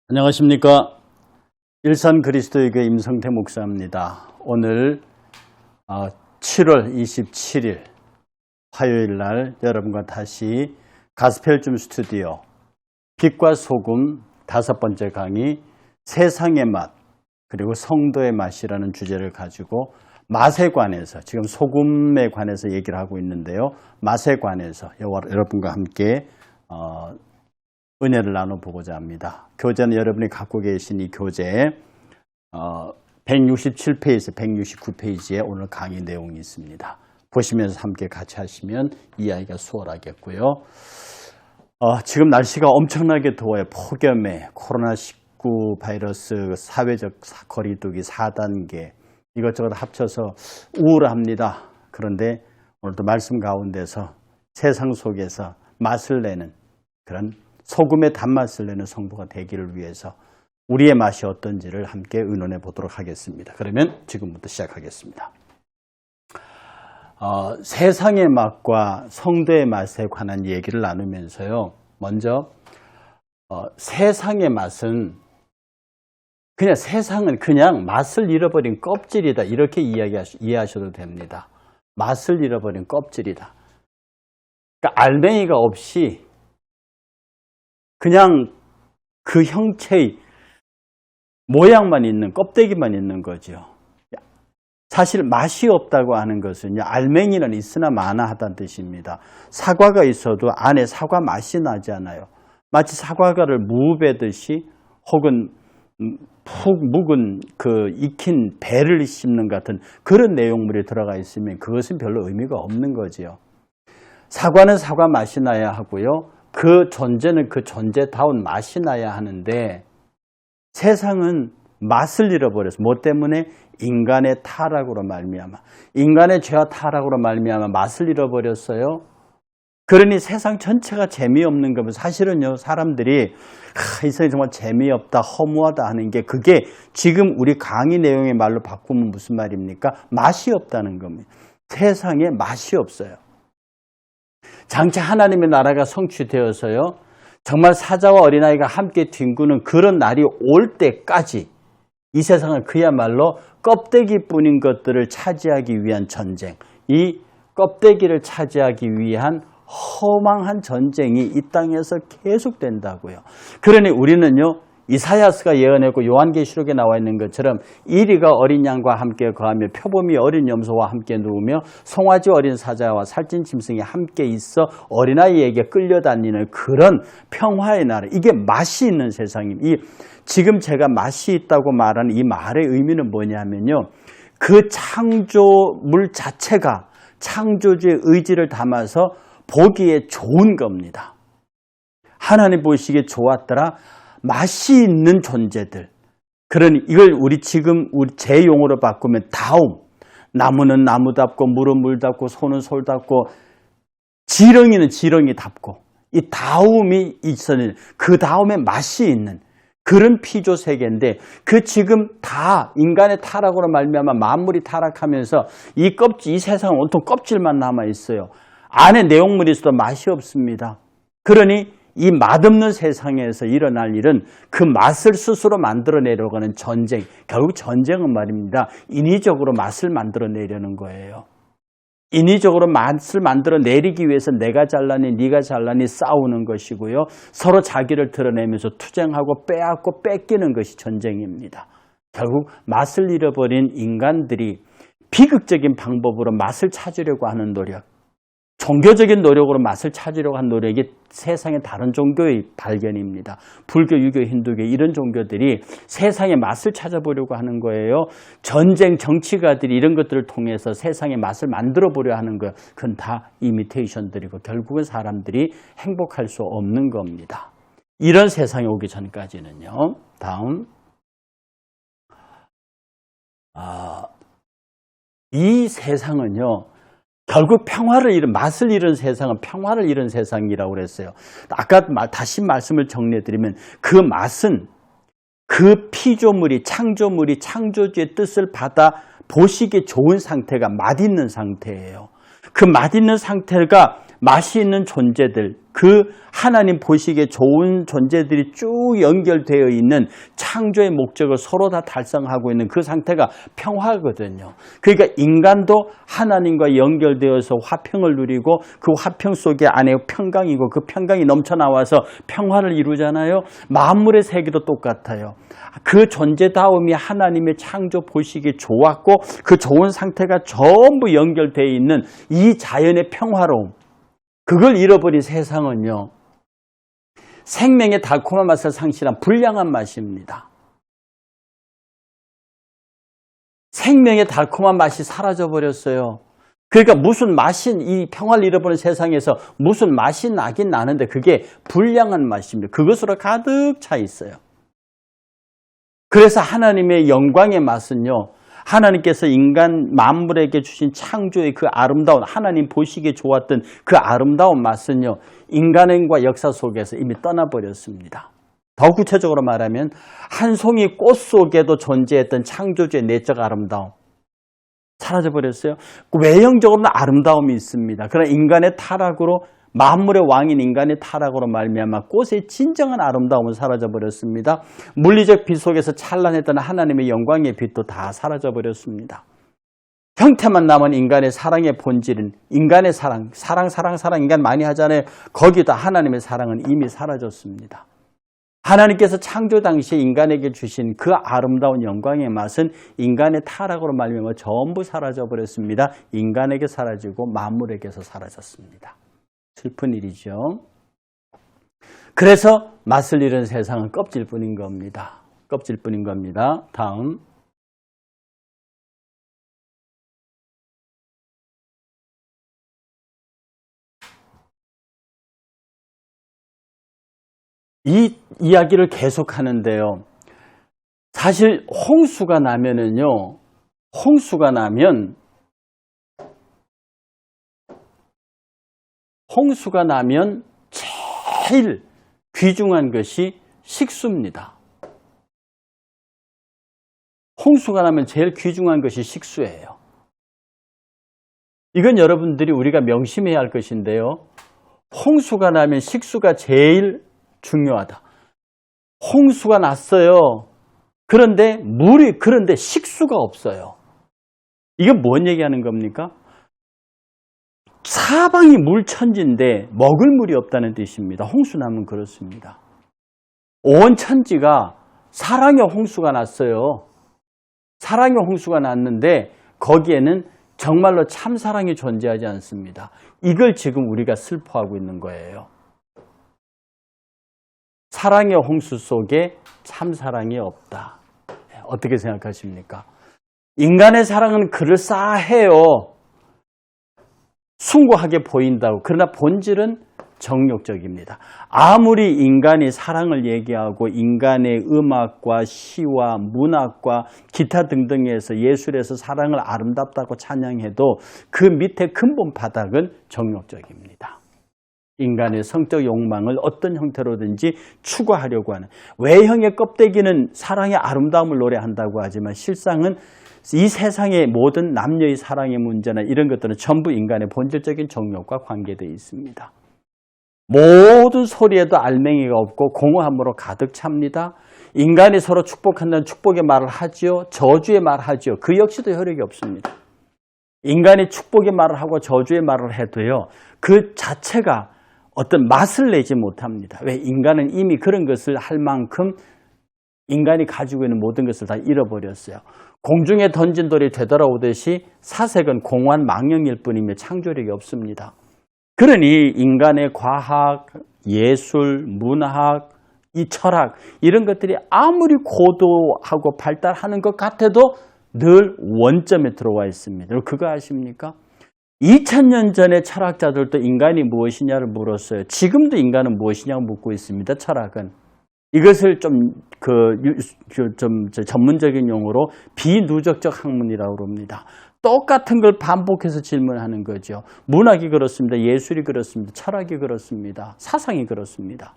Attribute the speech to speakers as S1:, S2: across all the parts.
S1: 안녕하십니까. 일산 그리스도의교회 임성태 목사입니다. 오늘 7월 27일 화요일 날 여러분과 다시 가스펠줌 스튜디오 빛과 소금 5번째 강의 세상의 맛 그리고 성도의 맛이라는 주제를 가지고 맛에 관해서 지금 소금에 관해서 얘기를 하고 있는데요. 맛에 관해서 여러분과 함께 은혜를 나눠보고자 합니다. 교재는 여러분이 갖고 계신 이 교재 167페이지, 169페이지에 오늘 강의 내용이 있습니다. 보시면서 함께 같이 하시면 이해하기가 수월하겠고요. 지금 날씨가 엄청나게 더워요. 폭염에 코로나19 바이러스 사회적 거리두기 4단계 이것저것 합쳐서 우울합니다. 그런데 오늘도 말씀 가운데서 세상 속에서 맛을 내는 그런 소금의 단맛을 내는 성도가 되기를 위해서 우리의 맛이 어떤지를 함께 의논해 보도록 하겠습니다. 그러면 지금부터 시작하겠습니다. 세상의 맛과 성도의 맛에 관한 얘기를 나누면서요. 먼저 세상의 맛은 세상은 그냥 맛을 잃어버린 껍질이다. 이렇게 이해하셔도 됩니다. 맛을 잃어버린 껍질이다. 그러니까 알맹이가 없이 그냥 그 형체의 모양만 있는 껍데기만 있는 거죠. 사실 맛이 없다고 하는 것은 알맹이는 있으나 마나 하다는 뜻입니다. 사과가 있어도 안에 사과 맛이 나지 않아요. 마치 사과가를 무 베듯이 혹은 푹 묵은 그 익힌 배를 씹는 같은 그런 내용물이 들어가 있으면 그것은 별로 의미가 없는 거지요. 사과는 사과 맛이 나야 하고요. 그 존재는 그 존재다운 맛이 나야 하는데 세상은 맛을 잃어버려서 뭐 때문에? 인간의 타락으로 말미암아 인간의 죄와 타락으로 말미암아 맛을 잃어버렸어요. 그러니 세상 전체가 재미없는 거면 사실은요 사람들이 이 세상이 정말 재미없다 허무하다 하는 게 그게 지금 우리 강의 내용의 말로 바꾸면 무슨 말입니까? 맛이 없다는 겁니다. 세상에 맛이 없어요. 장차 하나님의 나라가 성취되어서요 정말 사자와 어린아이가 함께 뒹구는 그런 날이 올 때까지 이 세상은 그야말로 껍데기뿐인 것들을 차지하기 위한 전쟁, 이 껍데기를 차지하기 위한 허망한 전쟁이 이 땅에서 계속된다고요. 그러니 우리는요 이사야스가 예언했고 요한계시록에 나와 있는 것처럼 이리가 어린 양과 함께 거하며 표범이 어린 염소와 함께 누우며 송아지 어린 사자와 살찐 짐승이 함께 있어 어린아이에게 끌려다니는 그런 평화의 나라. 이게 맛이 있는 세상입니다. 지금 제가 맛이 있다고 말하는 이 말의 의미는 뭐냐면요. 그 창조물 자체가 창조주의 의지를 담아서 보기에 좋은 겁니다. 하나님 보시기에 좋았더라. 맛이 있는 존재들. 그러니 이걸 제 용어로 바꾸면 다움. 나무는 나무답고 물은 물답고 소는 솔답고 지렁이는 지렁이답고 이 다움이 있어는 그 다음에 맛이 있는 그런 피조 세계인데 그 지금 다 인간의 타락으로 말미암아 만물이 타락하면서 이 세상은 온통 껍질만 남아 있어요. 안에 내용물이 있어도 맛이 없습니다. 그러니 이 맛없는 세상에서 일어날 일은 그 맛을 스스로 만들어내려고 하는 전쟁. 결국 전쟁은 말입니다. 인위적으로 맛을 만들어내려는 거예요. 인위적으로 맛을 만들어내리기 위해서 내가 잘나니 네가 잘나니 싸우는 것이고요. 서로 자기를 드러내면서 투쟁하고 빼앗고 뺏기는 것이 전쟁입니다. 결국 맛을 잃어버린 인간들이 비극적인 방법으로 맛을 찾으려고 하는 노력. 종교적인 노력으로 맛을 찾으려고 한 노력이 세상의 다른 종교의 발견입니다. 불교, 유교, 힌두교 이런 종교들이 세상의 맛을 찾아보려고 하는 거예요. 전쟁, 정치가들이 이런 것들을 통해서 세상의 맛을 만들어 보려 하는 거예요. 그건 다 이미테이션들이고 결국은 사람들이 행복할 수 없는 겁니다. 이런 세상이 오기 전까지는요. 다음 이 세상은요. 결국 맛을 잃은 세상은 평화를 잃은 세상이라고 그랬어요. 아까 다시 말씀을 정리해드리면 그 맛은 그 피조물이 창조물이 창조주의 뜻을 받아 보시기에 좋은 상태가 맛있는 상태예요. 그 맛있는 상태가 맛이 있는 존재들 그 하나님 보시기에 좋은 존재들이 쭉 연결되어 있는 창조의 목적을 서로 다 달성하고 있는 그 상태가 평화거든요. 그러니까 인간도 하나님과 연결되어서 화평을 누리고 그 화평 속에 안에 평강이고 그 평강이 넘쳐나와서 평화를 이루잖아요. 만물의 세계도 똑같아요. 그 존재다움이 하나님의 창조 보시기에 좋았고 그 좋은 상태가 전부 연결되어 있는 이 자연의 평화로움, 그걸 잃어버린 세상은요, 생명의 달콤한 맛을 상실한 불량한 맛입니다. 생명의 달콤한 맛이 사라져버렸어요. 그러니까 무슨 맛이, 이 평화를 잃어버린 세상에서 무슨 맛이 나긴 나는데 그게 불량한 맛입니다. 그것으로 가득 차 있어요. 그래서 하나님의 영광의 맛은요, 하나님께서 인간 만물에게 주신 창조의 그 아름다운, 하나님 보시기에 좋았던 그 아름다운 맛은요, 인간과 역사 속에서 이미 떠나버렸습니다. 더 구체적으로 말하면 한 송이 꽃 속에도 존재했던 창조주의 내적 아름다움 사라져버렸어요. 외형적으로는 아름다움이 있습니다. 그러나 인간의 타락으로, 만물의 왕인 인간의 타락으로 말미암아 꽃의 진정한 아름다움은 사라져버렸습니다. 물리적 빛 속에서 찬란했던 하나님의 영광의 빛도 다 사라져버렸습니다. 형태만 남은 인간의 사랑의 본질은, 인간의 사랑 인간 많이 하잖아요. 거기다 하나님의 사랑은 이미 사라졌습니다. 하나님께서 창조 당시에 인간에게 주신 그 아름다운 영광의 맛은 인간의 타락으로 말미암아 전부 사라져버렸습니다. 인간에게 사라지고 만물에게서 사라졌습니다. 슬픈 일이죠. 그래서 맛을 잃은 세상은 껍질뿐인 겁니다. 껍질뿐인 겁니다. 다음. 이 이야기를 계속하는데요. 사실 홍수가 나면은요, 홍수가 나면 제일 귀중한 것이 식수입니다. 홍수가 나면 제일 귀중한 것이 식수예요. 이건 여러분들이 우리가 명심해야 할 것인데요. 홍수가 나면 식수가 제일 중요하다. 홍수가 났어요. 그런데 그런데 식수가 없어요. 이건 뭔 얘기하는 겁니까? 사방이 물천지인데 먹을 물이 없다는 뜻입니다. 홍수 나면 그렇습니다. 온 천지가 사랑의 홍수가 났어요. 사랑의 홍수가 났는데 거기에는 정말로 참사랑이 존재하지 않습니다. 이걸 지금 우리가 슬퍼하고 있는 거예요. 사랑의 홍수 속에 참사랑이 없다. 어떻게 생각하십니까? 인간의 사랑은 그럴싸해요. 숭고하게 보인다고. 그러나 본질은 정욕적입니다. 아무리 인간이 사랑을 얘기하고 인간의 음악과 시와 문학과 기타 등등에서 예술에서 사랑을 아름답다고 찬양해도 그 밑에 근본 바닥은 정욕적입니다. 인간의 성적 욕망을 어떤 형태로든지 추구하려고 하는, 외형의 껍데기는 사랑의 아름다움을 노래한다고 하지만 실상은 이 세상의 모든 남녀의 사랑의 문제나 이런 것들은 전부 인간의 본질적인 정욕과 관계되어 있습니다. 모든 소리에도 알맹이가 없고 공허함으로 가득 찹니다. 인간이 서로 축복한다는 축복의 말을 하지요. 저주의 말을 하지요. 그 역시도 효력이 없습니다. 인간이 축복의 말을 하고 저주의 말을 해도요, 그 자체가 어떤 맛을 내지 못합니다. 왜? 인간은 이미 그런 것을 할 만큼 인간이 가지고 있는 모든 것을 다 잃어버렸어요. 공중에 던진 돌이 되돌아오듯이 사색은 공허한 망령일 뿐이며 창조력이 없습니다. 그러니 인간의 과학, 예술, 문학, 이 철학 이런 것들이 아무리 고도하고 발달하는 것 같아도 늘 원점에 들어와 있습니다. 그거 아십니까? 2000년 전에 철학자들도 인간이 무엇이냐를 물었어요. 지금도 인간은 무엇이냐고 묻고 있습니다. 철학은. 이것을 좀 전문적인 용어로 비누적적 학문이라고 합니다. 똑같은 걸 반복해서 질문하는 거죠. 문학이 그렇습니다. 예술이 그렇습니다. 철학이 그렇습니다. 사상이 그렇습니다.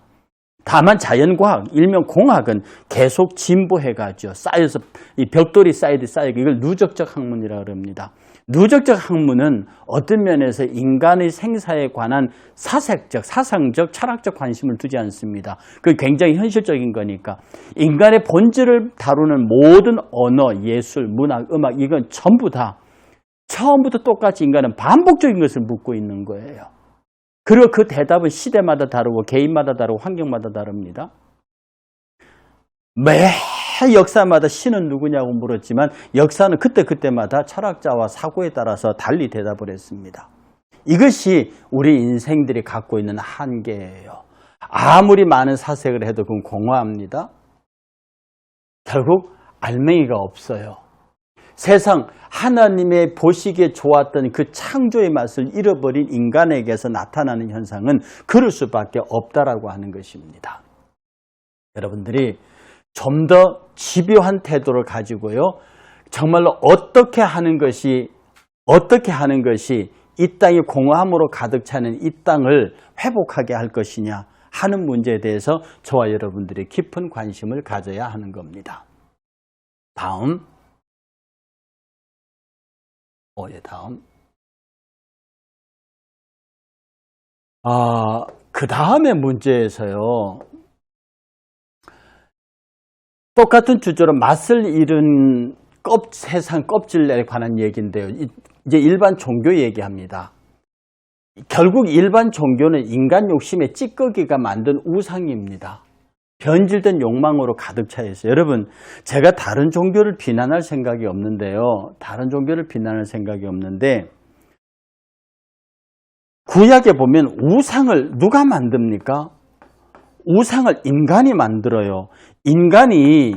S1: 다만 자연과학, 일명 공학은 계속 진보해가죠. 쌓여서 이 벽돌이 쌓이고 이걸 누적적 학문이라고 합니다. 누적적 학문은 어떤 면에서 인간의 생사에 관한 사색적, 사상적, 철학적 관심을 두지 않습니다. 그게 굉장히 현실적인 거니까. 인간의 본질을 다루는 모든 언어, 예술, 문학, 음악 이건 전부 다 처음부터 똑같이 인간은 반복적인 것을 묻고 있는 거예요. 그리고 그 대답은 시대마다 다르고 개인마다 다르고 환경마다 다릅니다. 매 역사마다 신은 누구냐고 물었지만 역사는 그때그때마다 철학자와 사고에 따라서 달리 대답을 했습니다. 이것이 우리 인생들이 갖고 있는 한계예요. 아무리 많은 사색을 해도 그건 공허합니다. 결국 알맹이가 없어요. 세상 하나님의 보시기에 좋았던 그 창조의 맛을 잃어버린 인간에게서 나타나는 현상은 그럴 수밖에 없다라고 하는 것입니다. 여러분들이 좀 더 집요한 태도를 가지고요. 정말로 어떻게 하는 것이 이 땅이 공허함으로 가득 차는 이 땅을 회복하게 할 것이냐 하는 문제에 대해서 저와 여러분들이 깊은 관심을 가져야 하는 겁니다. 다음. 그 다음의 문제에서요. 똑같은 주제로 맛을 잃은 세상 껍질에 관한 얘기인데요. 이제 일반 종교 얘기합니다. 결국 일반 종교는 인간 욕심의 찌꺼기가 만든 우상입니다. 변질된 욕망으로 가득 차 있어요. 여러분, 제가 다른 종교를 비난할 생각이 없는데요. 구약에 보면 우상을 누가 만듭니까? 우상을 인간이 만들어요. 인간이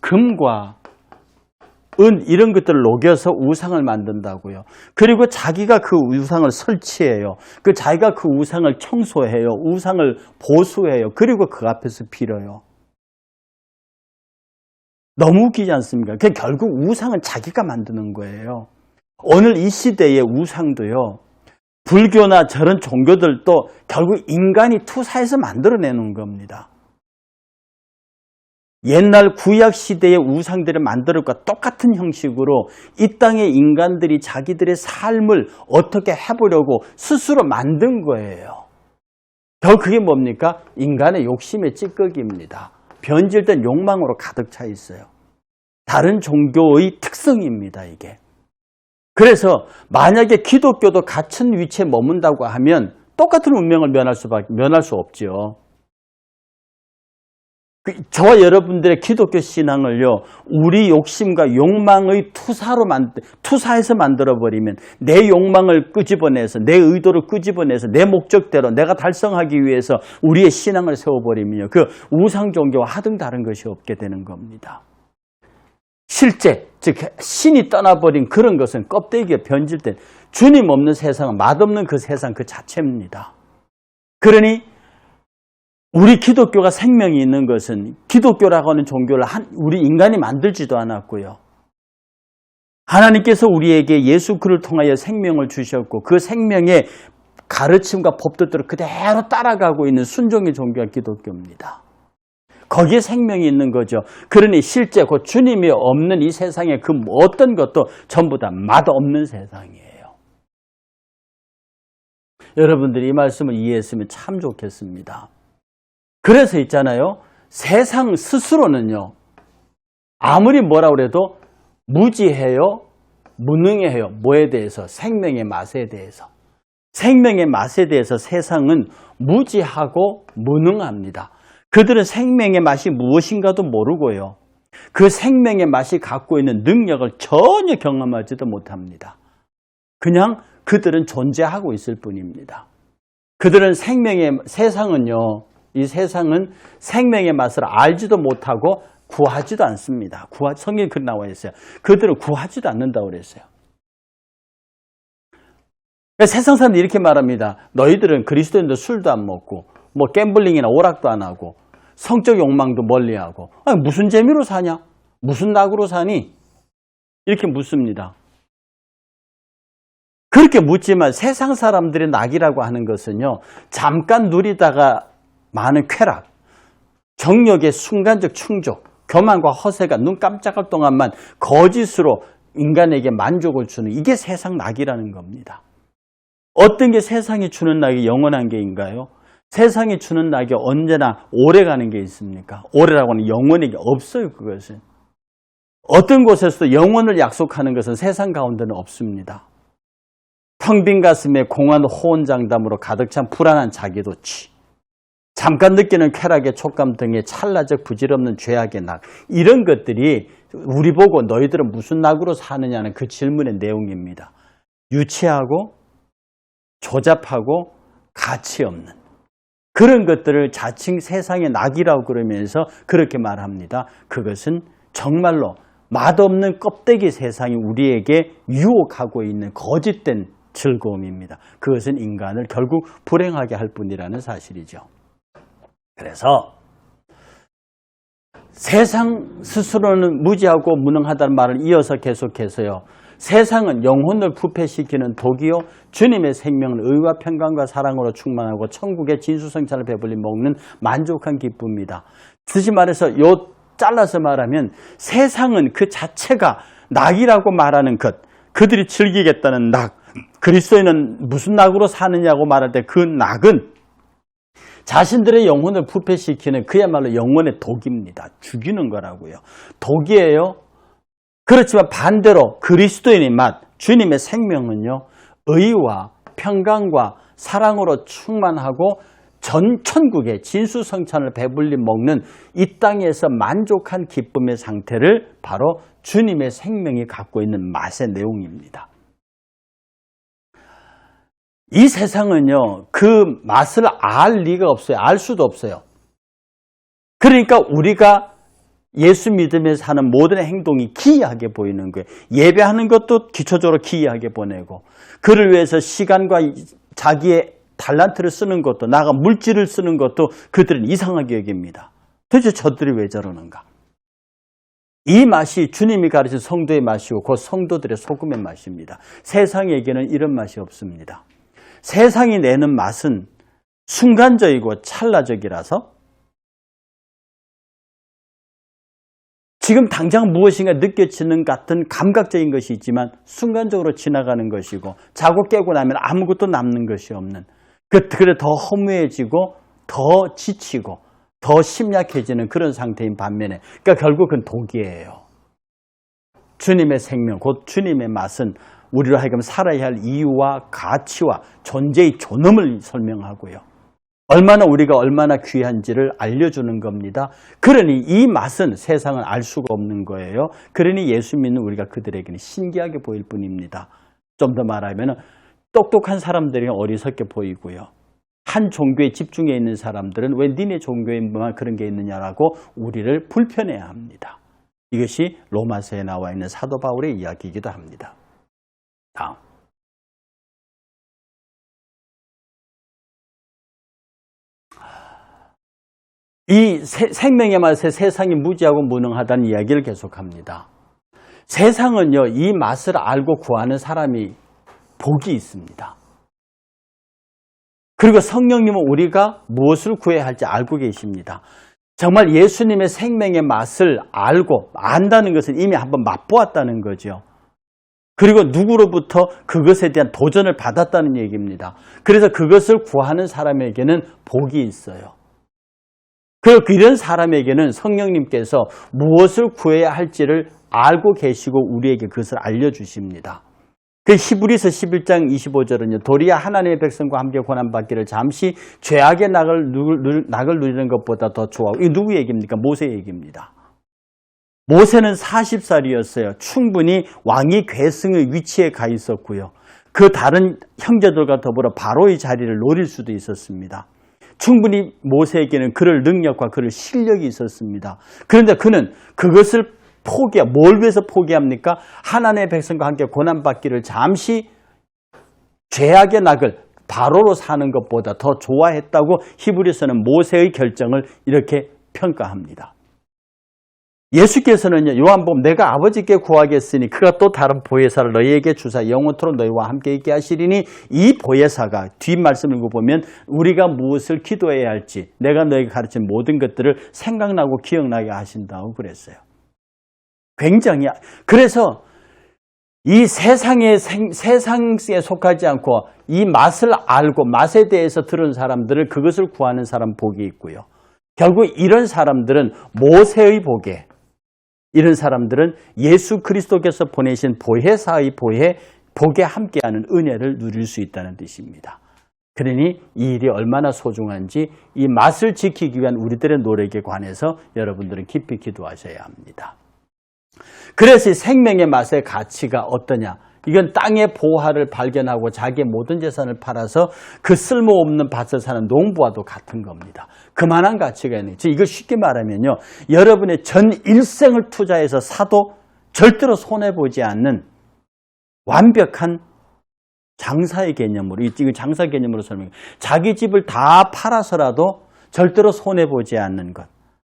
S1: 금과 은 이런 것들을 녹여서 우상을 만든다고요. 그리고 자기가 그 우상을 설치해요. 자기가 그 우상을 청소해요. 우상을 보수해요. 그리고 그 앞에서 빌어요. 너무 웃기지 않습니까? 결국 우상은 자기가 만드는 거예요. 오늘 이 시대의 우상도요. 불교나 저런 종교들도 결국 인간이 투사해서 만들어내는 겁니다. 옛날 구약 시대의 우상들을 만들 것과 똑같은 형식으로 이 땅의 인간들이 자기들의 삶을 어떻게 해보려고 스스로 만든 거예요. 결국 그게 뭡니까? 인간의 욕심의 찌꺼기입니다. 변질된 욕망으로 가득 차 있어요. 다른 종교의 특성입니다, 이게. 그래서 만약에 기독교도 같은 위치에 머문다고 하면 똑같은 운명을 면할 수 없죠. 저와 여러분들의 기독교 신앙을요, 우리 욕심과 욕망의 투사해서 만들어버리면 내 욕망을 끄집어내서, 내 의도를 끄집어내서, 내 목적대로 내가 달성하기 위해서 우리의 신앙을 세워버리면요, 그 우상 종교와 하등 다른 것이 없게 되는 겁니다. 실제, 즉 신이 떠나버린 그런 것은 껍데기에 변질된 주님 없는 세상은 맛없는 그 세상 그 자체입니다. 그러니 우리 기독교가 생명이 있는 것은 기독교라고 하는 종교를 우리 인간이 만들지도 않았고요. 하나님께서 우리에게 예수 그를 통하여 생명을 주셨고 그 생명의 가르침과 법도들을 그대로 따라가고 있는 순종의 종교가 기독교입니다. 거기에 생명이 있는 거죠. 그러니 실제 그 주님이 없는 이 세상에 그 어떤 것도 전부 다 맛없는 세상이에요. 여러분들이 이 말씀을 이해했으면 참 좋겠습니다. 그래서 있잖아요. 세상 스스로는요. 아무리 뭐라 그래도 무지해요. 무능해요. 뭐에 대해서? 생명의 맛에 대해서. 생명의 맛에 대해서 세상은 무지하고 무능합니다. 그들은 생명의 맛이 무엇인가도 모르고요. 그 생명의 맛이 갖고 있는 능력을 전혀 경험하지도 못합니다. 그냥 그들은 존재하고 있을 뿐입니다. 그들은 세상은요. 이 세상은 생명의 맛을 알지도 못하고 구하지도 않습니다. 성경에 그렇게 나와 있어요. 그들은 구하지도 않는다고 그랬어요. 세상 사람들이 이렇게 말합니다. 너희들은 그리스도인도 술도 안 먹고 뭐 갬블링이나 오락도 안 하고 성적 욕망도 멀리하고 무슨 재미로 사냐? 무슨 낙으로 사니? 이렇게 묻습니다. 그렇게 묻지만 세상 사람들의 낙이라고 하는 것은요. 잠깐 누리다가 많은 쾌락, 정욕의 순간적 충족, 교만과 허세가 눈 깜짝할 동안만 거짓으로 인간에게 만족을 주는 이게 세상 낙이라는 겁니다. 어떤 게 세상이 주는 낙이 영원한 게인가요? 세상이 주는 낙이 언제나 오래가는 게 있습니까? 오래라고 하는 영원한 게 없어요. 그것은. 어떤 곳에서도 영원을 약속하는 것은 세상 가운데는 없습니다. 텅 빈 가슴에 공허한 호언장담으로 가득 찬 불안한 자기도취, 잠깐 느끼는 쾌락의 촉감 등의 찰나적 부질없는 죄악의 낙, 이런 것들이 우리 보고 너희들은 무슨 낙으로 사느냐는 그 질문의 내용입니다. 유치하고 조잡하고 가치 없는 그런 것들을 자칭 세상의 낙이라고 그러면서 그렇게 말합니다. 그것은 정말로 맛없는 껍데기 세상이 우리에게 유혹하고 있는 거짓된 즐거움입니다. 그것은 인간을 결국 불행하게 할 뿐이라는 사실이죠. 그래서 세상 스스로는 무지하고 무능하다는 말을 이어서 계속해서요. 세상은 영혼을 부패시키는 독이요, 주님의 생명은 의와 평강과 사랑으로 충만하고 천국의 진수성찬을 배불리 먹는 만족한 기쁨이다. 다시 말해서 잘라서 말하면 세상은 그 자체가 낙이라고 말하는 것, 그들이 즐기겠다는 낙, 그리스도인은 무슨 낙으로 사느냐고 말할 때 그 낙은 자신들의 영혼을 부패시키는 그야말로 영혼의 독입니다. 죽이는 거라고요. 독이에요. 그렇지만 반대로 그리스도인의 맛, 주님의 생명은요, 의와 평강과 사랑으로 충만하고 전 천국의 진수성찬을 배불리 먹는 이 땅에서 만족한 기쁨의 상태를 바로 주님의 생명이 갖고 있는 맛의 내용입니다. 이 세상은요, 그 맛을 알 리가 없어요. 알 수도 없어요. 그러니까 우리가 예수 믿으면서 하는 모든 행동이 기이하게 보이는 거예요. 예배하는 것도 기초적으로 기이하게 보내고, 그를 위해서 시간과 자기의 달란트를 쓰는 것도, 나아가 물질을 쓰는 것도 그들은 이상하게 여깁니다. 도대체 저들이 왜 저러는가? 이 맛이 주님이 가르친 성도의 맛이고 그 성도들의 소금의 맛입니다. 세상에게는 이런 맛이 없습니다. 세상이 내는 맛은 순간적이고 찰나적이라서 지금 당장 무엇인가 느껴지는 같은 감각적인 것이 있지만 순간적으로 지나가는 것이고, 자고 깨고 나면 아무것도 남는 것이 없는, 그래 더 허무해지고 더 지치고 더 심약해지는 그런 상태인 반면에, 그러니까 결국은 독이에요. 주님의 생명, 곧 주님의 맛은 우리로 하여금 살아야 할 이유와 가치와 존재의 존엄을 설명하고요. 우리가 얼마나 귀한지를 알려주는 겁니다. 그러니 이 맛은 세상은 알 수가 없는 거예요. 그러니 예수 믿는 우리가 그들에게는 신기하게 보일 뿐입니다. 좀 더 말하면 똑똑한 사람들이 어리석게 보이고요. 한 종교에 집중해 있는 사람들은 왜 니네 종교에만 그런 게 있느냐라고 우리를 불편해야 합니다. 이것이 로마서에 나와 있는 사도 바울의 이야기이기도 합니다. 다음. 이 생명의 맛에 세상이 무지하고 무능하다는 이야기를 계속합니다. 세상은요, 이 맛을 알고 구하는 사람이 복이 있습니다. 그리고 성령님은 우리가 무엇을 구해야 할지 알고 계십니다. 정말 예수님의 생명의 맛을 알고 안다는 것은 이미 한번 맛보았다는 거죠. 그리고 누구로부터 그것에 대한 도전을 받았다는 얘기입니다. 그래서 그것을 구하는 사람에게는 복이 있어요. 이런 사람에게는 성령님께서 무엇을 구해야 할지를 알고 계시고 우리에게 그것을 알려주십니다. 그 히브리서 11장 25절은요. 도리어 하나님의 백성과 함께 고난받기를 잠시 죄악의 낙을 누리는 것보다 더 좋아하고, 이게 누구 얘기입니까? 모세 얘기입니다. 모세는 40살이었어요. 충분히 왕위 계승의 위치에 가 있었고요. 그 다른 형제들과 더불어 바로의 자리를 노릴 수도 있었습니다. 충분히 모세에게는 그럴 능력과 그럴 실력이 있었습니다. 그런데 그는 그것을 뭘 위해서 포기합니까? 하나님의 백성과 함께 고난받기를 잠시 죄악의 낙을 바로로 사는 것보다 더 좋아했다고 히브리서는 모세의 결정을 이렇게 평가합니다. 예수께서는요, 요한복음 내가 아버지께 구하겠으니 그가 또 다른 보혜사를 너희에게 주사 영원토록 너희와 함께 있게 하시리니, 이 보혜사가 뒷말씀을 읽어보면 우리가 무엇을 기도해야 할지 내가 너희에게 가르친 모든 것들을 생각나고 기억나게 하신다고 그랬어요. 굉장히, 그래서 이 세상에 속하지 않고 이 맛을 알고 맛에 대해서 들은 사람들은 그것을 구하는 사람 복이 있고요. 결국 이런 사람들은 모세의 복에, 이런 사람들은 예수 그리스도께서 보내신 보혜사의 복에 함께하는 은혜를 누릴 수 있다는 뜻입니다. 그러니 이 일이 얼마나 소중한지 이 맛을 지키기 위한 우리들의 노력에 관해서 여러분들은 깊이 기도하셔야 합니다. 그래서 이 생명의 맛의 가치가 어떠냐? 이건 땅의 보화를 발견하고 자기의 모든 재산을 팔아서 그 쓸모없는 밭을 사는 농부와도 같은 겁니다. 그만한 가치가 있는 거죠. 이걸 쉽게 말하면요, 여러분의 전 일생을 투자해서 사도 절대로 손해보지 않는 완벽한 장사의 개념으로, 이거 장사 개념으로 설명해요. 자기 집을 다 팔아서라도 절대로 손해보지 않는 것,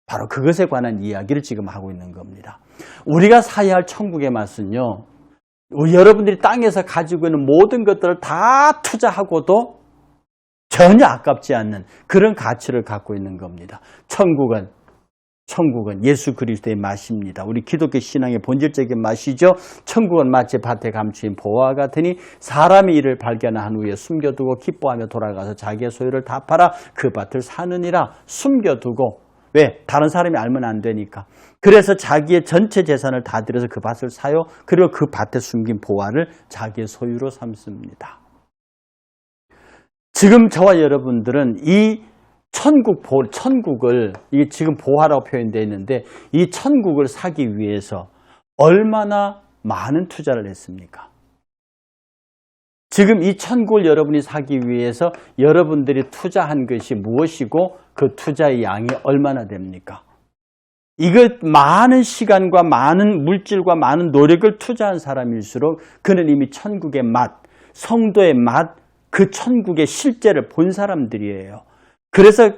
S1: 바로 그것에 관한 이야기를 지금 하고 있는 겁니다. 우리가 사야 할 천국의 맛은요, 여러분들이 땅에서 가지고 있는 모든 것들을 다 투자하고도 전혀 아깝지 않는 그런 가치를 갖고 있는 겁니다. 천국은 예수 그리스도의 맛입니다. 우리 기독교 신앙의 본질적인 맛이죠. 천국은 마치 밭에 감추인 보화와 같으니 사람이 이를 발견한 후에 숨겨두고 기뻐하며 돌아가서 자기의 소유를 다 팔아 그 밭을 사느니라. 숨겨두고, 왜? 다른 사람이 알면 안 되니까. 그래서 자기의 전체 재산을 다 들여서 그 밭을 사요. 그리고 그 밭에 숨긴 보화를 자기의 소유로 삼습니다. 지금 저와 여러분들은 이 천국을, 이게 지금 보화라고 표현되어 있는데, 이 천국을 사기 위해서 얼마나 많은 투자를 했습니까? 지금 이 천국을 여러분이 사기 위해서 여러분들이 투자한 것이 무엇이고 그 투자의 양이 얼마나 됩니까? 이거 많은 시간과 많은 물질과 많은 노력을 투자한 사람일수록 그는 이미 천국의 맛, 성도의 맛, 그 천국의 실제를 본 사람들이에요. 그래서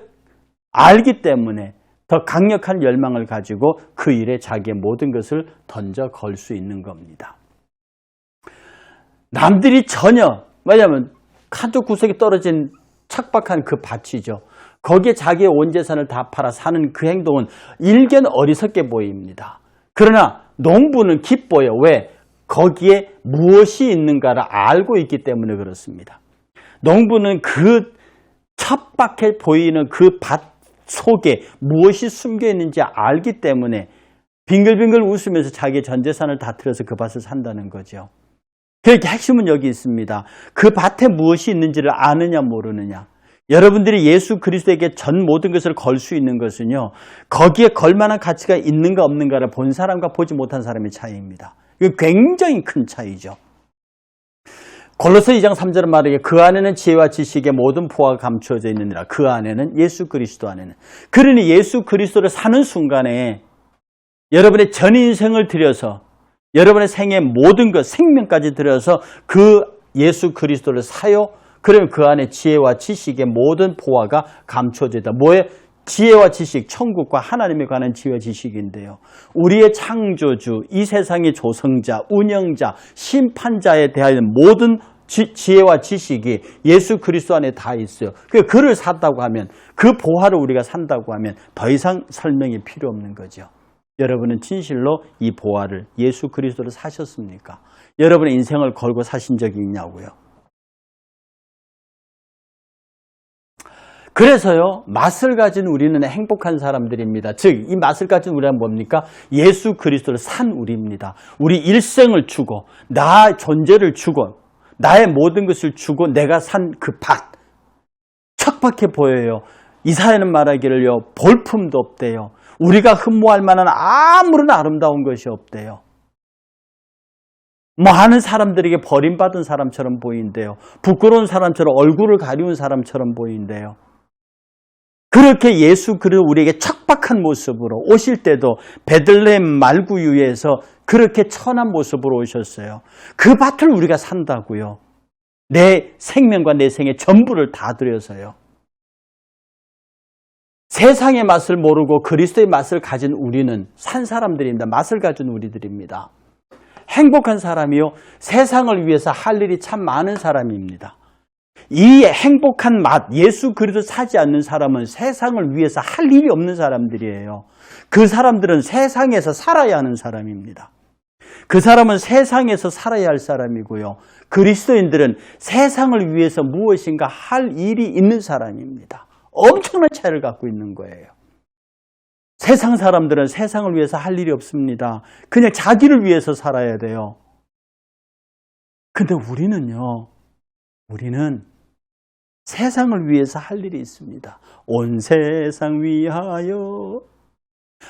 S1: 알기 때문에 더 강력한 열망을 가지고 그 일에 자기의 모든 것을 던져 걸 수 있는 겁니다. 남들이 전혀, 뭐냐면 한쪽 구석에 떨어진 척박한 그 밭이죠. 거기에 자기의 온 재산을 다 팔아 사는 그 행동은 일견 어리석게 보입니다. 그러나 농부는 기뻐요. 왜? 거기에 무엇이 있는가를 알고 있기 때문에 그렇습니다. 농부는 그 척박해 보이는 그 밭 속에 무엇이 숨겨 있는지 알기 때문에 빙글빙글 웃으면서 자기의 전 재산을 다 들여서 그 밭을 산다는 거죠. 그러니까 핵심은 여기 있습니다. 그 밭에 무엇이 있는지를 아느냐 모르느냐. 여러분들이 예수 그리스도에게 전 모든 것을 걸 수 있는 것은요, 거기에 걸 만한 가치가 있는가 없는가를 본 사람과 보지 못한 사람의 차이입니다. 이거 굉장히 큰 차이죠. 골로새 2장 3절은 말하기에 그 안에는 지혜와 지식의 모든 보화가 감추어져 있느니라. 그 안에는, 예수 그리스도 안에는. 그러니 예수 그리스도를 사는 순간에 여러분의 전 인생을 들여서 여러분의 생의 모든 것, 생명까지 들여서 그 예수 그리스도를 사요. 그러면 그 안에 지혜와 지식의 모든 보화가 감추어져 있다. 뭐에? 지혜와 지식, 천국과 하나님에 관한 지혜와 지식인데요. 우리의 창조주, 이 세상의 조성자, 운영자, 심판자에 대한 모든 지혜와 지식이 예수 그리스도 안에 다 있어요. 그를 샀다고 하면, 그 보화를 우리가 산다고 하면 더 이상 설명이 필요 없는 거죠. 여러분은 진실로 이 보화를, 예수 그리스도를 사셨습니까? 여러분의 인생을 걸고 사신 적이 있냐고요. 그래서요, 맛을 가진 우리는 행복한 사람들입니다. 즉, 이 맛을 가진 우리는 뭡니까? 예수 그리스도를 산 우리입니다. 우리 일생을 주고, 나 존재를 주고, 나의 모든 것을 주고 내가 산 그 밭. 척박해 보여요. 이사야는 말하기를요, 볼품도 없대요. 우리가 흠모할 만한 아무런 아름다운 것이 없대요. 많은 사람들에게 버림받은 사람처럼 보인대요. 부끄러운 사람처럼, 얼굴을 가리운 사람처럼 보인대요. 그렇게 예수 그리스도 우리에게 척박한 모습으로 오실 때도 베들레헴 말구유에서 그렇게 천한 모습으로 오셨어요. 그 밭을 우리가 산다고요. 내 생명과 내 생의 전부를 다 들여서요. 세상의 맛을 모르고 그리스도의 맛을 가진 우리는 산 사람들입니다. 맛을 가진 우리들입니다. 행복한 사람이요, 세상을 위해서 할 일이 참 많은 사람입니다. 이 행복한 맛, 예수 그리스도 사지 않는 사람은 세상을 위해서 할 일이 없는 사람들이에요. 그 사람들은 세상에서 살아야 하는 사람입니다. 그 사람은 세상에서 살아야 할 사람이고요. 그리스도인들은 세상을 위해서 무엇인가 할 일이 있는 사람입니다. 엄청난 차이를 갖고 있는 거예요. 세상 사람들은 세상을 위해서 할 일이 없습니다. 그냥 자기를 위해서 살아야 돼요. 근데 우리는요, 우리는 세상을 위해서 할 일이 있습니다. 온 세상 위하여,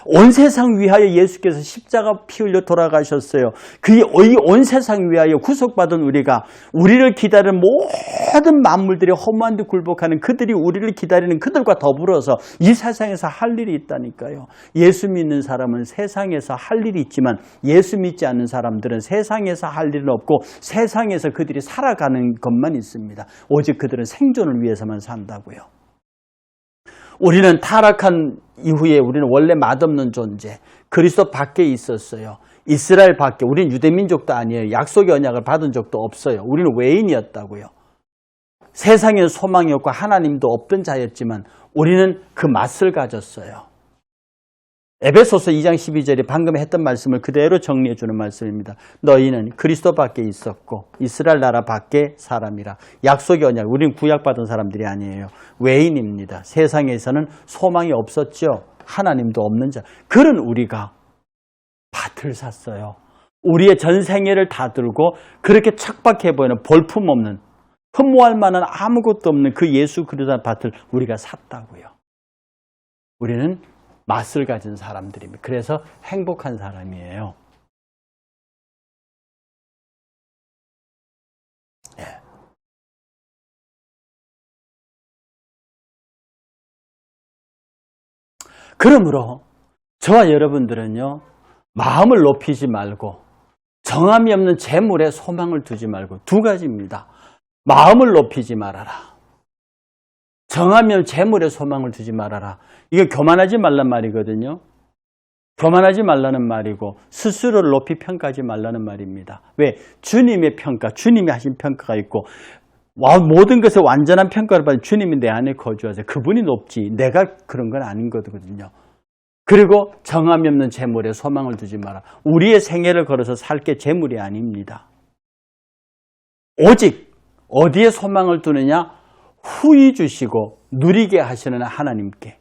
S1: 온 세상 위하여 예수께서 십자가 피 흘려 돌아가셨어요. 이 온 세상 위하여 구속받은 우리가, 우리를 기다리는 모든 만물들이 허무한 데 굴복하는 그들이 우리를 기다리는 그들과 더불어서 이 세상에서 할 일이 있다니까요. 예수 믿는 사람은 세상에서 할 일이 있지만 예수 믿지 않는 사람들은 세상에서 할 일은 없고 세상에서 그들이 살아가는 것만 있습니다. 오직 그들은 생존을 위해서만 산다고요. 우리는 타락한 이후에 우리는 원래 맛없는 존재, 그리스도 밖에 있었어요. 이스라엘 밖에, 우리는 유대민족도 아니에요. 약속의 언약을 받은 적도 없어요. 우리는 외인이었다고요. 세상에는 소망이 없고 하나님도 없던 자였지만 우리는 그 맛을 가졌어요. 에베소서 2장 12절이 방금 했던 말씀을 그대로 정리해 주는 말씀입니다. 너희는 그리스도 밖에 있었고 이스라엘 나라 밖에 사람이라. 약속의 언약, 우리는 구약받은 사람들이 아니에요. 외인입니다. 세상에서는 소망이 없었죠. 하나님도 없는 자. 그런 우리가 밭을 샀어요. 우리의 전생애를 다 들고 그렇게 척박해 보이는 볼품없는, 흠모할 만한 아무것도 없는 그 예수 그리스도의 밭을 우리가 샀다고요. 우리는 맛을 가진 사람들입니다. 그래서 행복한 사람이에요. 예. 그러므로 저와 여러분들은요, 마음을 높이지 말고 정함이 없는 재물에 소망을 두지 말고 두 가지입니다. 마음을 높이지 말아라. 정함이 없는 재물에 소망을 두지 말아라. 이게 교만하지 말란 말이거든요. 교만하지 말라는 말이고 스스로를 높이 평가하지 말라는 말입니다. 왜? 주님의 평가, 주님이 하신 평가가 있고 모든 것에 완전한 평가를 받은 주님이 내 안에 거주하세요. 그분이 높지 내가 그런 건 아닌 거거든요. 그리고 정함이 없는 재물에 소망을 두지 마라. 우리의 생애를 걸어서 살 게 재물이 아닙니다. 오직 어디에 소망을 두느냐? 후히 주시고 누리게 하시는 하나님께,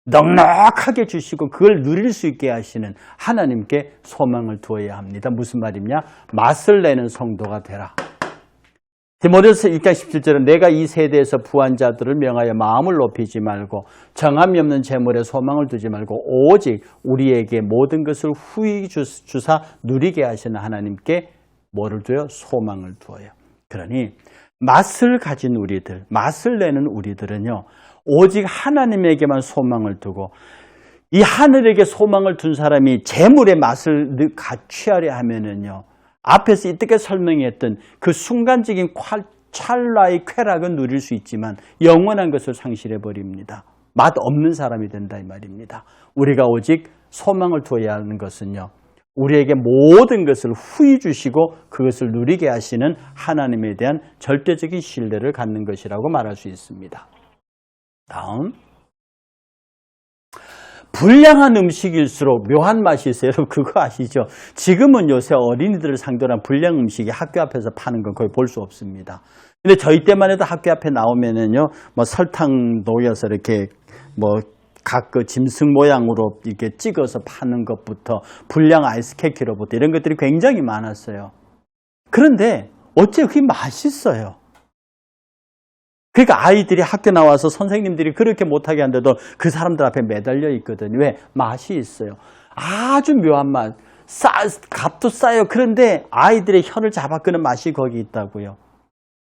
S1: 넉넉하게 주시고 그걸 누릴 수 있게 하시는 하나님께 소망을 두어야 합니다. 무슨 말이냐? 맛을 내는 성도가 되라. 디모데후서 1장 17절은 내가 이 세대에서 부한 자들을 명하여 마음을 높이지 말고 정함이 없는 재물에 소망을 두지 말고 오직 우리에게 모든 것을 후히 주사 누리게 하시는 하나님께 뭐를 두어요? 소망을 두어요. 그러니 맛을 가진 우리들, 맛을 내는 우리들은요, 오직 하나님에게만 소망을 두고 이 하늘에게 소망을 둔 사람이 재물의 맛을 취하려 하면은요, 앞에서 이때까지 설명했던 그 순간적인 찰나의 쾌락은 누릴 수 있지만 영원한 것을 상실해 버립니다. 맛 없는 사람이 된다 이 말입니다. 우리가 오직 소망을 두어야 하는 것은요, 우리에게 모든 것을 후히 주시고 그것을 누리게 하시는 하나님에 대한 절대적인 신뢰를 갖는 것이라고 말할 수 있습니다. 다음, 불량한 음식일수록 묘한 맛이 있어요. 여러분 그거 아시죠? 지금은 요새 어린이들을 상대로 한 불량 음식이 학교 앞에서 파는 건 거의 볼 수 없습니다. 근데 저희 때만 해도 학교 앞에 나오면은요, 뭐 설탕 녹여서 이렇게 각 그 짐승 모양으로 이렇게 찍어서 파는 것부터 불량 아이스케이크로부터 이런 것들이 굉장히 많았어요. 그런데 어째 그게 맛있어요. 그러니까 아이들이 학교 나와서 선생님들이 그렇게 못하게 한데도 그 사람들 앞에 매달려 있거든요. 왜? 맛이 있어요. 아주 묘한 맛. 값도 싸요. 그런데 아이들의 혀를 잡아끄는 맛이 거기 있다고요.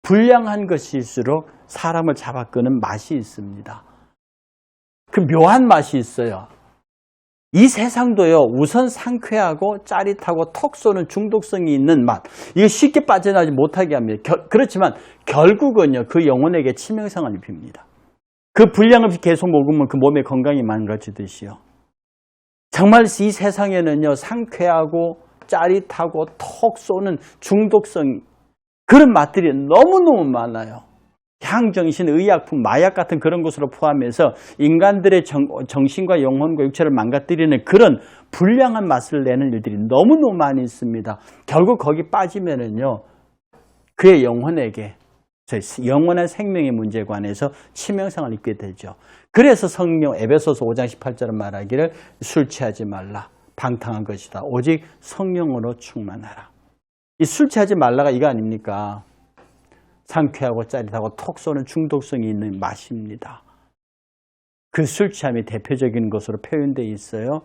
S1: 불량한 것일수록 사람을 잡아끄는 맛이 있습니다. 그 묘한 맛이 있어요. 이 세상도요, 우선 상쾌하고 짜릿하고 톡 쏘는 중독성이 있는 맛, 이거 쉽게 빠져나오지 못하게 합니다. 그렇지만 결국은요, 그 영혼에게 치명상을 입힙니다. 그 불량을 계속 먹으면 그 몸의 건강이 망가지듯이요. 정말 이 세상에는요, 상쾌하고 짜릿하고 톡 쏘는 중독성, 그런 맛들이 너무너무 많아요. 향정신, 의약품, 마약 같은 그런 것으로 포함해서 인간들의 정신과 영혼과 육체를 망가뜨리는 그런 불량한 맛을 내는 일들이 너무너무 많이 있습니다. 결국 거기 빠지면은요, 그의 영혼에게, 영원한 생명의 문제에 관해서 치명상을 입게 되죠. 그래서 성령, 에베소서 5장 18절은 말하기를 술 취하지 말라. 방탕한 것이다. 오직 성령으로 충만하라. 이 술 취하지 말라가 이거 아닙니까? 상쾌하고 짜릿하고 톡 쏘는 중독성이 있는 맛입니다. 그 술 취함이 대표적인 것으로 표현되어 있어요.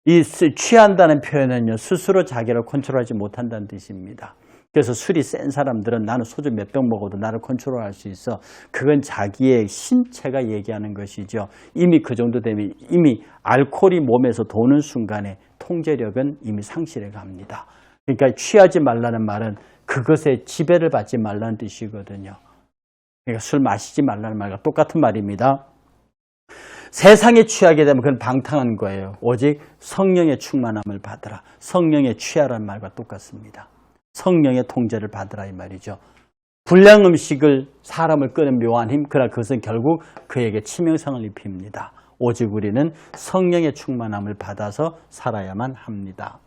S1: 이 취한다는 표현은요, 스스로 자기를 컨트롤하지 못한다는 뜻입니다. 그래서 술이 센 사람들은 나는 소주 몇 병 먹어도 나를 컨트롤할 수 있어. 그건 자기의 신체가 얘기하는 것이죠. 이미 그 정도 되면 이미 알코올이 몸에서 도는 순간에 통제력은 이미 상실해 갑니다. 그러니까 취하지 말라는 말은 그것에 지배를 받지 말라는 뜻이거든요. 그러니까 술 마시지 말라는 말과 똑같은 말입니다. 세상에 취하게 되면 그건 방탕한 거예요. 오직 성령의 충만함을 받으라. 성령에 취하라는 말과 똑같습니다. 성령의 통제를 받으라 이 말이죠. 불량 음식을 사람을 끄는 묘한 힘, 그러나 그것은 결국 그에게 치명상을 입힙니다. 오직 우리는 성령의 충만함을 받아서 살아야만 합니다.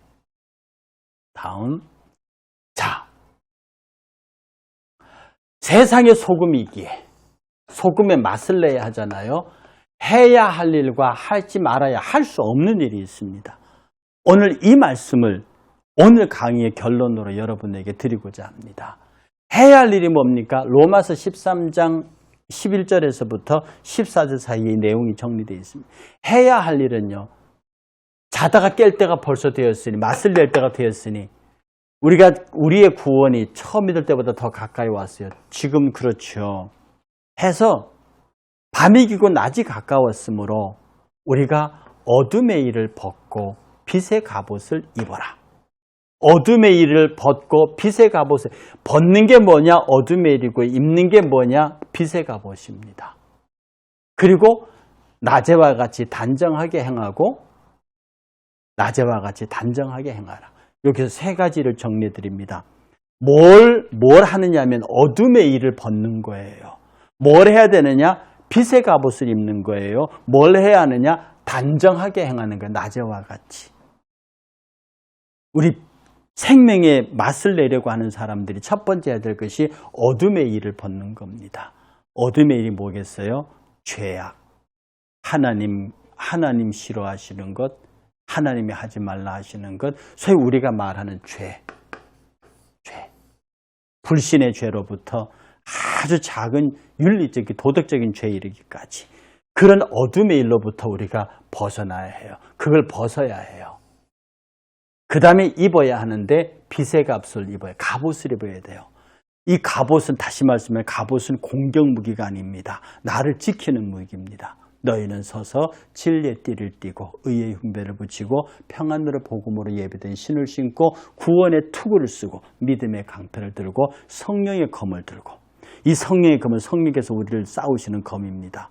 S1: 다음, 자, 세상의 소금이기에 소금의 맛을 내야 하잖아요. 해야 할 일과 하지 말아야 할 수 없는 일이 있습니다. 오늘 이 말씀을 오늘 강의의 결론으로 여러분에게 드리고자 합니다. 해야 할 일이 뭡니까? 로마서 13장 11절에서부터 14절 사이의 내용이 정리되어 있습니다. 해야 할 일은요, 자다가 깰 때가 벌써 되었으니, 맛을 낼 때가 되었으니, 우리의 구원이 처음 믿을 때보다 더 가까이 왔어요. 지금 그렇죠. 해서 밤이 기고 낮이 가까웠으므로 우리가 어둠의 일을 벗고 빛의 갑옷을 입어라. 어둠의 일을 벗고 빛의 갑옷을, 벗는 게 뭐냐? 어둠의 일이고 입는 게 뭐냐? 빛의 갑옷입니다. 그리고 낮에와 같이 단정하게 행하고 낮에와 같이 단정하게 행하라. 여기서 세 가지를 정리해 드립니다. 뭘 하느냐면 어둠의 일을 벗는 거예요. 뭘 해야 되느냐? 빛의 갑옷을 입는 거예요. 뭘 해야 하느냐? 단정하게 행하는 거예요. 낮에와 같이. 우리 생명의 맛을 내려고 하는 사람들이 첫 번째 해야 될 것이 어둠의 일을 벗는 겁니다. 어둠의 일이 뭐겠어요? 죄악. 하나님 싫어하시는 것, 하나님이 하지 말라 하시는 것, 소위 우리가 말하는 죄. 불신의 죄로부터 아주 작은 윤리적인 도덕적인 죄에 이르기까지 그런 어둠의 일로부터 우리가 벗어나야 해요. 그걸 벗어야 해요. 그 다음에 입어야 하는데 빛의 갑옷을 입어야, 갑옷을 입어야 돼요. 이 갑옷은, 다시 말씀해, 갑옷은 공격 무기가 아닙니다. 나를 지키는 무기입니다. 너희는 서서 진리의 띠를 띠고 의의 흉배를 붙이고 평안으로 복음으로 예비된 신을 신고 구원의 투구를 쓰고 믿음의 강패를 들고 성령의 검을 들고, 이 성령의 검은 성령께서 우리를 싸우시는 검입니다.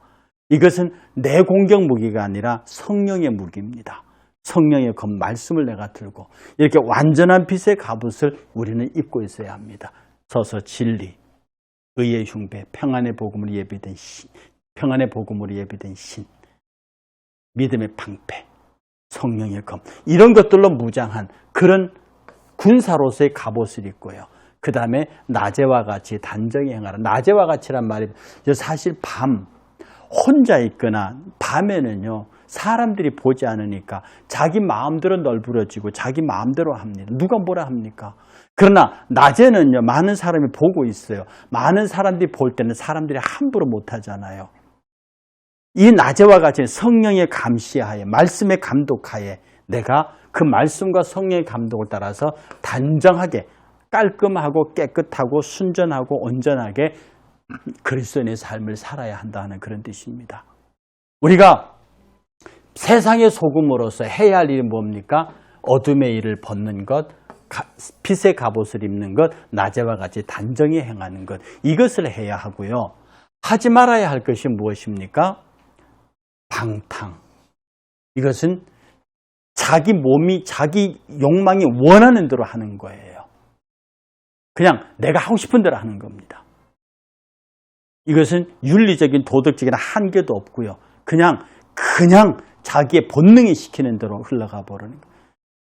S1: 이것은 내 공격 무기가 아니라 성령의 무기입니다. 성령의 검, 말씀을 내가 들고 이렇게 완전한 빛의 갑옷을 우리는 입고 있어야 합니다. 서서 진리, 의의 흉배, 평안의 복음으로 예비된 신, 평안의 복음으로 예비된 신, 믿음의 방패, 성령의 검, 이런 것들로 무장한 그런 군사로서의 갑옷을 입고요. 그 다음에 낮에와 같이 단정히 행하라. 낮에와 같이란 말이 사실 밤, 혼자 있거나 밤에는요, 사람들이 보지 않으니까 자기 마음대로 널브러지고 자기 마음대로 합니다. 누가 뭐라 합니까? 그러나 낮에는요, 많은 사람이 보고 있어요. 많은 사람들이 볼 때는 사람들이 함부로 못하잖아요. 이 낮에와 같이 성령의 감시하에, 말씀의 감독하에 내가 그 말씀과 성령의 감독을 따라서 단정하게, 깔끔하고 깨끗하고 순전하고 온전하게 그리스도인의 삶을 살아야 한다는 그런 뜻입니다. 우리가 세상의 소금으로서 해야 할 일이 뭡니까? 어둠의 일을 벗는 것, 빛의 갑옷을 입는 것, 낮에와 같이 단정히 행하는 것, 이것을 해야 하고요. 하지 말아야 할 것이 무엇입니까? 방탕. 이것은 자기 몸이, 자기 욕망이 원하는 대로 하는 거예요. 그냥 내가 하고 싶은 대로 하는 겁니다. 이것은 윤리적인 도덕적인 한계도 없고요. 그냥 자기의 본능이 시키는 대로 흘러가 버리는 거예요.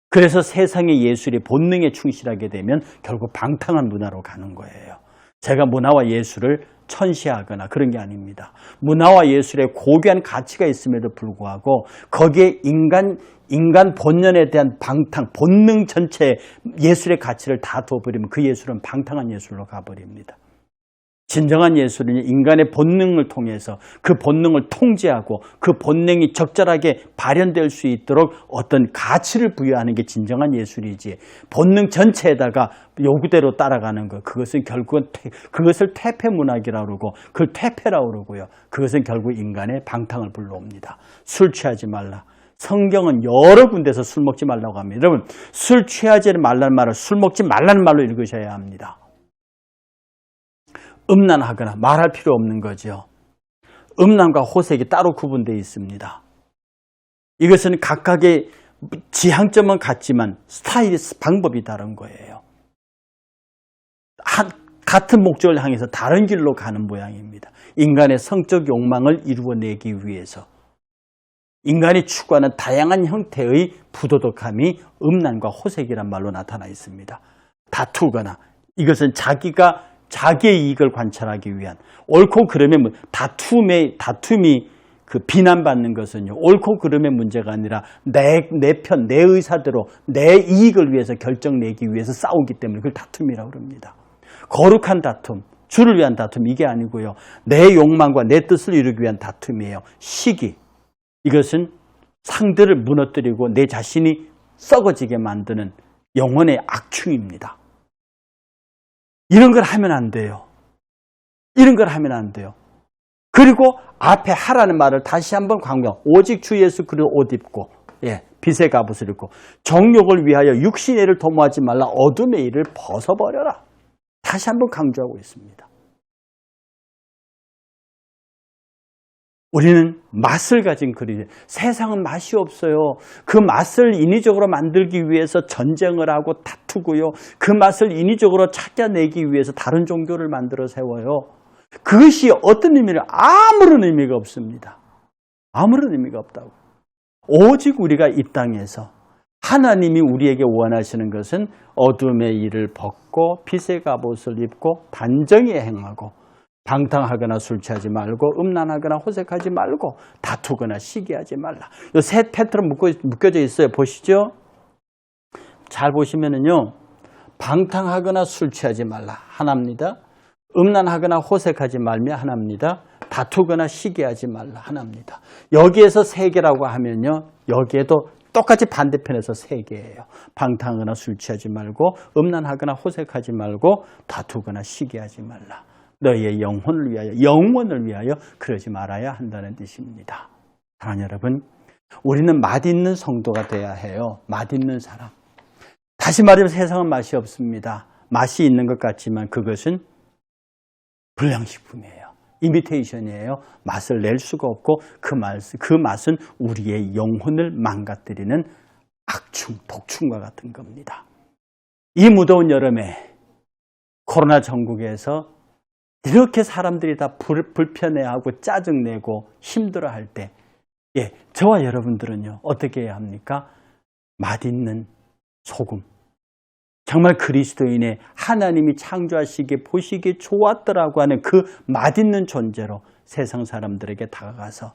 S1: 그래서 세상의 예술이 본능에 충실하게 되면 결국 방탕한 문화로 가는 거예요. 제가 문화와 예술을 천시하거나 그런 게 아닙니다. 문화와 예술에 고귀한 가치가 있음에도 불구하고 거기에 인간 본연에 대한 방탕, 본능 전체에 예술의 가치를 다 둬버리면 그 예술은 방탕한 예술로 가버립니다. 진정한 예술은 인간의 본능을 통해서 그 본능을 통제하고 그 본능이 적절하게 발현될 수 있도록 어떤 가치를 부여하는 게 진정한 예술이지, 본능 전체에다가 요구대로 따라가는 것, 그것은 결국은 그것을 퇴폐문학이라고 그러고 그걸 퇴폐라고 그러고요. 그것은 결국 인간의 방탕을 불러옵니다. 술 취하지 말라. 성경은 여러 군데서 술 먹지 말라고 합니다. 여러분, 술 취하지 말라는 말을 술 먹지 말라는 말로 읽으셔야 합니다. 음란하거나 말할 필요 없는 거죠. 음란과 호색이 따로 구분되어 있습니다. 이것은 각각의 지향점은 같지만 스타일이, 방법이 다른 거예요. 같은 목적을 향해서 다른 길로 가는 모양입니다. 인간의 성적 욕망을 이루어내기 위해서 인간이 추구하는 다양한 형태의 부도덕함이 음란과 호색이란 말로 나타나 있습니다. 다투거나, 이것은 자기의 이익을 관찰하기 위한, 옳고 그름의 다툼이 그 비난받는 것은요, 옳고 그름의 문제가 아니라 내 의사대로 내 이익을 위해서 결정 내기 위해서 싸우기 때문에 그걸 다툼이라고 합니다. 거룩한 다툼, 주를 위한 다툼, 이게 아니고요, 내 욕망과 내 뜻을 이루기 위한 다툼이에요. 시기, 이것은 상대를 무너뜨리고 내 자신이 썩어지게 만드는 영혼의 악충입니다. 이런 걸 하면 안 돼요. 이런 걸 하면 안 돼요. 그리고 앞에 하라는 말을 다시 한번 강조. 오직 주 예수 그리스도 옷 입고, 빛의 갑옷을 입고, 정욕을 위하여 육신의 일을 도모하지 말라. 어둠의 일을 벗어버려라. 다시 한번 강조하고 있습니다. 우리는 맛을 가진 그리스도, 세상은 맛이 없어요. 그 맛을 인위적으로 만들기 위해서 전쟁을 하고 다투고요. 그 맛을 인위적으로 찾아내기 위해서 다른 종교를 만들어 세워요. 그것이 어떤 의미를, 아무런 의미가 없습니다. 아무런 의미가 없다고. 오직 우리가 이 땅에서 하나님이 우리에게 원하시는 것은 어둠의 일을 벗고 빛의 갑옷을 입고 단정히 행하고, 방탕하거나 술 취하지 말고, 음란하거나 호색하지 말고, 다투거나 시기하지 말라. 이 세 패턴은 묶여져 있어요. 보시죠. 잘 보시면은요, 방탕하거나 술 취하지 말라. 하나입니다. 음란하거나 호색하지 말며 하나입니다. 다투거나 시기하지 말라. 하나입니다. 여기에서 세 개라고 하면요, 여기에도 똑같이 반대편에서 세 개예요. 방탕하거나 술 취하지 말고, 음란하거나 호색하지 말고, 다투거나 시기하지 말라. 너희의 영혼을 위하여 그러지 말아야 한다는 뜻입니다. 사랑하는 여러분, 우리는 맛있는 성도가 돼야 해요. 맛있는 사람. 다시 말하면 세상은 맛이 없습니다. 맛이 있는 것 같지만 그것은 불량식품이에요. 이미테이션이에요. 맛을 낼 수가 없고 그 맛은 우리의 영혼을 망가뜨리는 악충, 독충과 같은 겁니다. 이 무더운 여름에 코로나 전국에서 이렇게 사람들이 다 불편해하고 짜증내고 힘들어할 때, 저와 여러분들은요, 어떻게 해야 합니까? 맛있는 소금. 정말 그리스도인의 하나님이 창조하시기에 보시기에 좋았더라고 하는 그 맛있는 존재로 세상 사람들에게 다가가서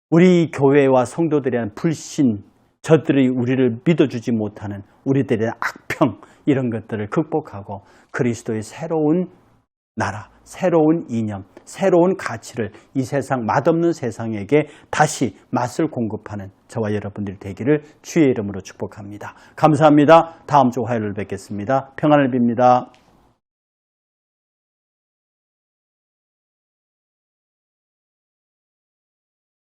S1: 우리 교회와 성도들에 대한 불신, 저들이 우리를 믿어주지 못하는 우리들에 대한 악평, 이런 것들을 극복하고 그리스도의 새로운 나라, 새로운 이념, 새로운 가치를 이 세상, 맛없는 세상에게 다시 맛을 공급하는 저와 여러분들이 되기를 주의 이름으로 축복합니다. 감사합니다. 다음 주 화요일 뵙겠습니다. 평안을 빕니다.